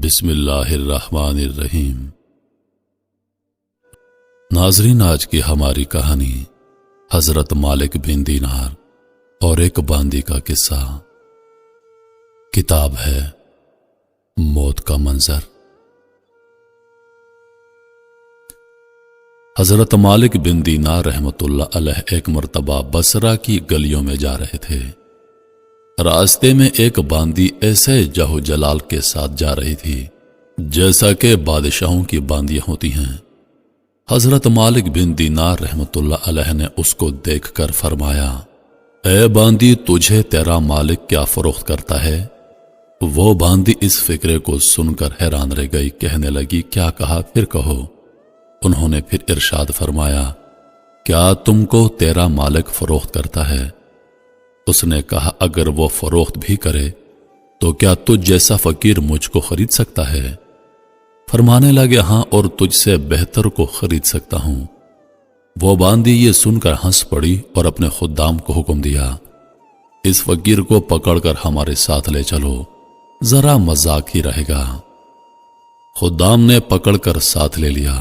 بسم اللہ الرحمن الرحیم۔ ناظرین، آج کی ہماری کہانی حضرت مالک بن دینار اور ایک باندی کا قصہ۔ کتاب ہے موت کا منظر۔ حضرت مالک بن دینار رحمت اللہ علیہ ایک مرتبہ بصرہ کی گلیوں میں جا رہے تھے۔ راستے میں ایک باندی ایسے جہو جلال کے ساتھ جا رہی تھی جیسا کہ بادشاہوں کی باندیاں ہوتی ہیں۔ حضرت مالک بن دینار رحمت اللہ علیہ نے اس کو دیکھ کر فرمایا، اے باندی، تجھے تیرا مالک کیا فروخت کرتا ہے؟ وہ باندی اس فکرے کو سن کر حیران رہ گئی، کہنے لگی، کیا کہا؟ پھر کہو۔ انہوں نے پھر ارشاد فرمایا، کیا تم کو تیرا مالک فروخت کرتا ہے؟ اس نے کہا، اگر وہ فروخت بھی کرے تو کیا تجھ جیسا فقیر مجھ کو خرید سکتا ہے؟ فرمانے لگے، ہاں، اور تجھ سے بہتر کو خرید سکتا ہوں۔ وہ باندی یہ سن کر ہنس پڑی اور اپنے خدام کو حکم دیا، اس فقیر کو پکڑ کر ہمارے ساتھ لے چلو، ذرا مذاق ہی رہے گا۔ خدام نے پکڑ کر ساتھ لے لیا۔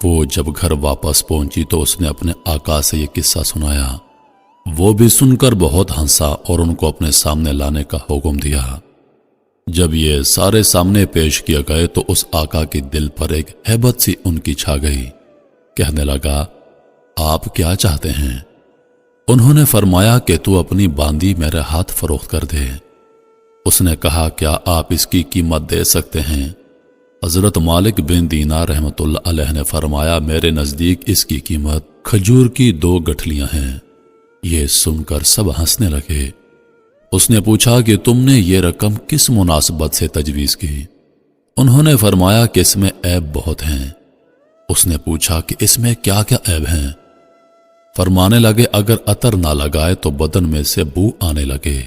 وہ جب گھر واپس پہنچی تو اس نے اپنے آقا سے یہ قصہ سنایا۔ وہ بھی سن کر بہت ہنسا اور ان کو اپنے سامنے لانے کا حکم دیا۔ جب یہ سارے سامنے پیش کیا گئے تو اس آقا کے دل پر ایک ہیبت سی ان کی چھا گئی۔ کہنے لگا، آپ کیا چاہتے ہیں؟ انہوں نے فرمایا کہ تو اپنی باندی میرے ہاتھ فروخت کر دے۔ اس نے کہا، کیا آپ اس کی قیمت دے سکتے ہیں؟ حضرت مالک بن دینار رحمت اللہ علیہ نے فرمایا، میرے نزدیک اس کی قیمت کھجور کی 2 گٹھلیاں ہیں۔ یہ سن کر سب ہنسنے لگے۔ اس نے پوچھا کہ تم نے یہ رقم کس مناسبت سے تجویز کی؟ انہوں نے فرمایا کہ اس میں عیب بہت ہیں۔ اس نے پوچھا کہ اس میں کیا کیا عیب ہیں؟ فرمانے لگے، اگر عطر نہ لگائے تو بدن میں سے بو آنے لگے،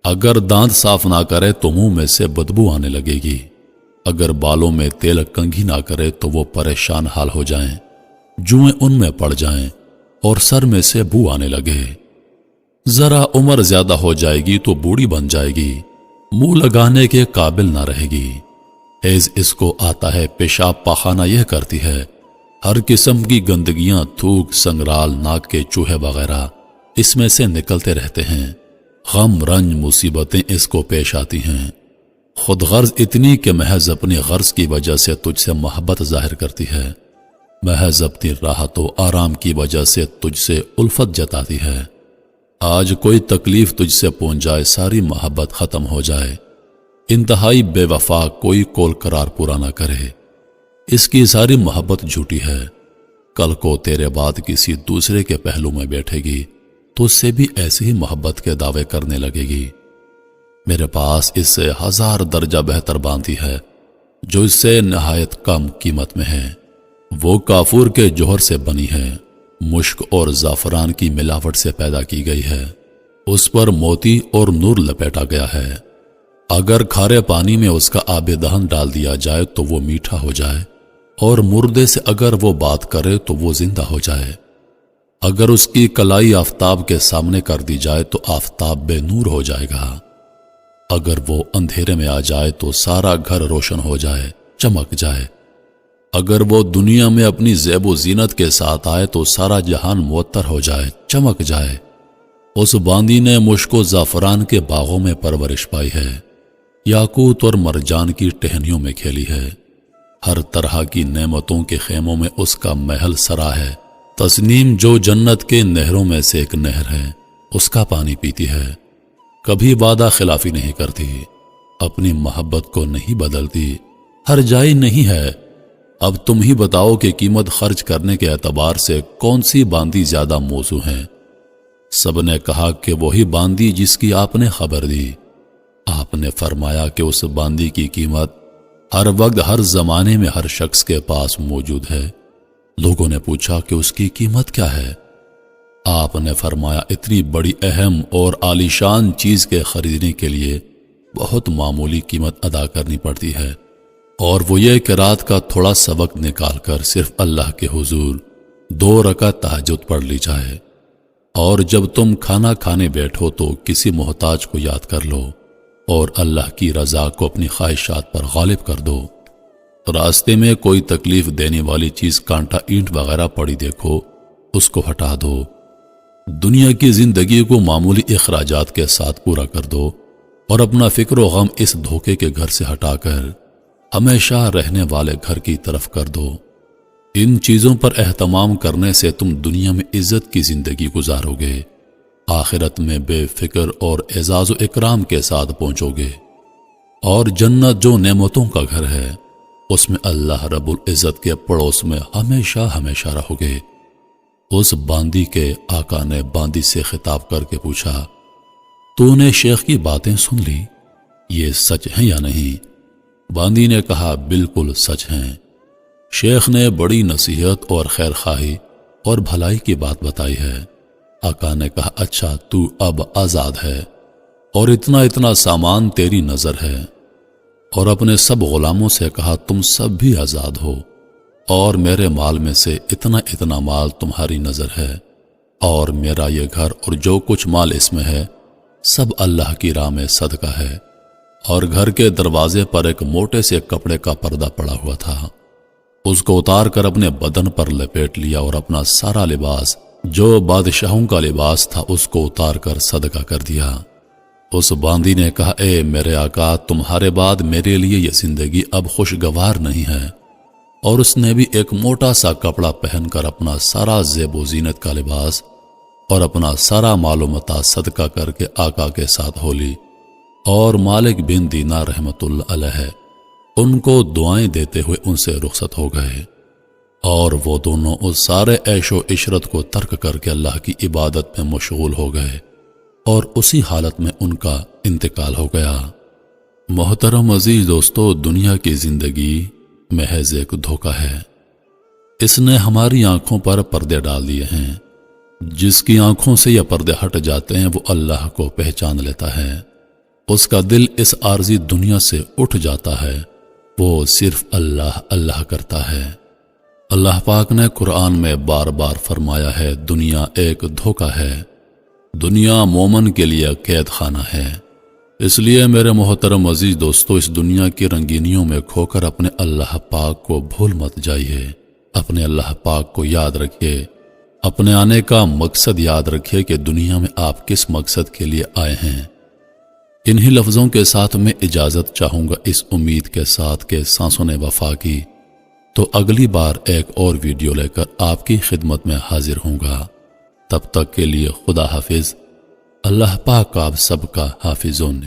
اگر دانت صاف نہ کرے تو منہ میں سے بدبو آنے لگے گی، اگر بالوں میں تیل کنگھی نہ کرے تو وہ پریشان حال ہو جائیں، جوئیں ان میں پڑ جائیں اور سر میں سے بو آنے لگے، ذرا عمر زیادہ ہو جائے گی تو بوڑھی بن جائے گی، منہ لگانے کے قابل نہ رہے گی، حیض اس کو آتا ہے، پیشاب پاخانہ یہ کرتی ہے، ہر قسم کی گندگیاں، تھوک، سنگرال، ناک کے چوہے وغیرہ اس میں سے نکلتے رہتے ہیں، غم رنج مصیبتیں اس کو پیش آتی ہیں، خود غرض اتنی کہ محض اپنی غرض کی وجہ سے تجھ سے محبت ظاہر کرتی ہے، محض اپنی راحت و آرام کی وجہ سے تجھ سے الفت جتاتی ہے، آج کوئی تکلیف تجھ سے پہنچ جائے، ساری محبت ختم ہو جائے، انتہائی بے وفا، کوئی کول قرار پورا نہ کرے، اس کی ساری محبت جھوٹی ہے، کل کو تیرے بعد کسی دوسرے کے پہلو میں بیٹھے گی تو اس سے بھی ایسی ہی محبت کے دعوے کرنے لگے گی۔ میرے پاس اس سے 1000 درجہ بہتر باندی ہے جو اس سے نہایت کم قیمت میں ہے، وہ کافور کے جوہر سے بنی ہے، مشک اور زعفران کی ملاوٹ سے پیدا کی گئی ہے، اس پر موتی اور نور لپیٹا گیا ہے، اگر کھارے پانی میں اس کا آب دہن ڈال دیا جائے تو وہ میٹھا ہو جائے، اور مردے سے اگر وہ بات کرے تو وہ زندہ ہو جائے، اگر اس کی کلائی آفتاب کے سامنے کر دی جائے تو آفتاب بے نور ہو جائے گا، اگر وہ اندھیرے میں آ جائے تو سارا گھر روشن ہو جائے، چمک جائے، اگر وہ دنیا میں اپنی زیب و زینت کے ساتھ آئے تو سارا جہان معطر ہو جائے، چمک جائے۔ اس باندی نے مشک و زعفران کے باغوں میں پرورش پائی ہے، یاقوت اور مرجان کی ٹہنیوں میں کھیلی ہے، ہر طرح کی نعمتوں کے خیموں میں اس کا محل سرا ہے، تسنیم جو جنت کے نہروں میں سے ایک نہر ہے، اس کا پانی پیتی ہے، کبھی وعدہ خلافی نہیں کرتی، اپنی محبت کو نہیں بدلتی، ہر جائی نہیں ہے۔ اب تم ہی بتاؤ کہ قیمت خرچ کرنے کے اعتبار سے کون سی باندی زیادہ موزوں ہے؟ سب نے کہا کہ وہی باندی جس کی آپ نے خبر دی۔ آپ نے فرمایا کہ اس باندی کی قیمت ہر وقت، ہر زمانے میں ہر شخص کے پاس موجود ہے۔ لوگوں نے پوچھا کہ اس کی قیمت کیا ہے؟ آپ نے فرمایا، اتنی بڑی اہم اور عالیشان چیز کے خریدنے کے لیے بہت معمولی قیمت ادا کرنی پڑتی ہے، اور وہ یہ کہ رات کا تھوڑا سا وقت نکال کر صرف اللہ کے حضور 2 رکعت تہجد پڑھ لی جائے، اور جب تم کھانا کھانے بیٹھو تو کسی محتاج کو یاد کر لو، اور اللہ کی رضا کو اپنی خواہشات پر غالب کر دو۔ راستے میں کوئی تکلیف دینے والی چیز، کانٹا، اینٹ وغیرہ پڑی دیکھو، اس کو ہٹا دو۔ دنیا کی زندگی کو معمولی اخراجات کے ساتھ پورا کر دو اور اپنا فکر و غم اس دھوکے کے گھر سے ہٹا کر ہمیشہ رہنے والے گھر کی طرف کر دو۔ ان چیزوں پر اہتمام کرنے سے تم دنیا میں عزت کی زندگی گزارو گے، آخرت میں بے فکر اور اعزاز و اکرام کے ساتھ پہنچو گے، اور جنت جو نعمتوں کا گھر ہے اس میں اللہ رب العزت کے پڑوس میں ہمیشہ ہمیشہ رہو گے۔ اس باندی کے آقا نے باندی سے خطاب کر کے پوچھا، تو نے شیخ کی باتیں سن لی، یہ سچ ہیں یا نہیں؟ باندی نے کہا، بالکل سچ ہیں۔ شیخ نے بڑی نصیحت اور خیر خواہی اور بھلائی کی بات بتائی ہے۔ آقا نے کہا، اچھا تو اب آزاد ہے اور اتنا سامان تیری نظر ہے، اور اپنے سب غلاموں سے کہا تم سب بھی آزاد ہو، اور میرے مال میں سے اتنا مال تمہاری نظر ہے، اور میرا یہ گھر اور جو کچھ مال اس میں ہے سب اللہ کی راہ میں صدقہ ہے۔ اور گھر کے دروازے پر ایک موٹے سے کپڑے کا پردہ پڑا ہوا تھا، اس کو اتار کر اپنے بدن پر لپیٹ لیا اور اپنا سارا لباس جو بادشاہوں کا لباس تھا اس کو اتار کر صدقہ کر دیا۔ اس باندی نے کہا، اے میرے آقا، تمہارے بعد میرے لیے یہ زندگی اب خوشگوار نہیں ہے، اور اس نے بھی ایک موٹا سا کپڑا پہن کر اپنا سارا زیب و زینت کا لباس اور اپنا سارا مال و متاع صدقہ کر کے آقا کے ساتھ ہو لی، اور مالک بن دینار رحمت اللہ علیہ ان کو دعائیں دیتے ہوئے ان سے رخصت ہو گئے، اور وہ دونوں اس سارے عیش و عشرت کو ترک کر کے اللہ کی عبادت میں مشغول ہو گئے، اور اسی حالت میں ان کا انتقال ہو گیا۔ محترم عزیز دوستو، دنیا کی زندگی محض ایک دھوکہ ہے، اس نے ہماری آنکھوں پر پردے ڈال دیے ہیں۔ جس کی آنکھوں سے یہ پردے ہٹ جاتے ہیں وہ اللہ کو پہچان لیتا ہے، اس کا دل اس عارضی دنیا سے اٹھ جاتا ہے، وہ صرف اللہ اللہ کرتا ہے۔ اللہ پاک نے قرآن میں بار بار فرمایا ہے، دنیا ایک دھوکہ ہے، دنیا مومن کے لیے قید خانہ ہے۔ اس لیے میرے محترم عزیز دوستو، اس دنیا کی رنگینیوں میں کھو کر اپنے اللہ پاک کو بھول مت جائیے، اپنے اللہ پاک کو یاد رکھیے، اپنے آنے کا مقصد یاد رکھیے کہ دنیا میں آپ کس مقصد کے لیے آئے ہیں۔ انہی لفظوں کے ساتھ میں اجازت چاہوں گا، اس امید کے ساتھ کہ سانسوں نے وفا کی، تو اگلی بار ایک اور ویڈیو لے کر آپ کی خدمت میں حاضر ہوں گا۔ تب تک کے لیے خدا حافظ، اللہ پاک آپ سب کا حافظ